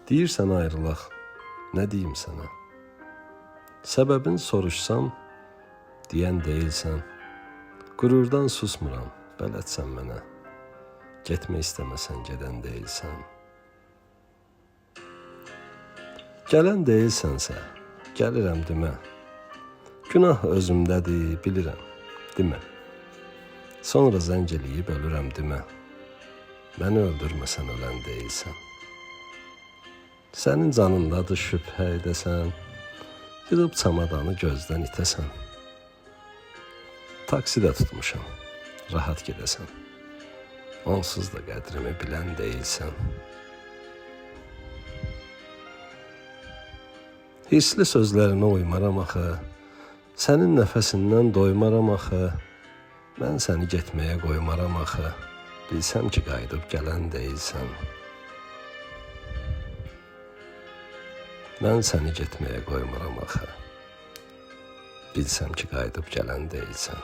Deyirsən ayrılaq, nə deyim sənə? Səbəbini soruşsam, deyən deyilsən. Qürurdan susmuram, bələdsən mənə. Getmək istəməsən gedən deyilsən. Gələn deyilsənsə, gəlirəm demə. Günah özümdədir, bilirəm, demə. Sonra zəng eləyib ölürəm demə. Məni öldürməsən ölən deyilsən. Sənin canındadır şübhə edəsən, yığıb çamadanı gözdən itəsən. Taksidə tutmuşam, rahat gedəsən. Onsuz da qədrimi bilən deyilsən. Hirsli sözlərinə uymaram axı, sənin nəfəsindən doymaram axı, mən səni getməyə qoymaram axı, bilsəm ki, qayıdıb gələn deyilsən. Mən səni getməyə qoymaram axı, bilsəm ki, qayıdıb gələn deyilsən.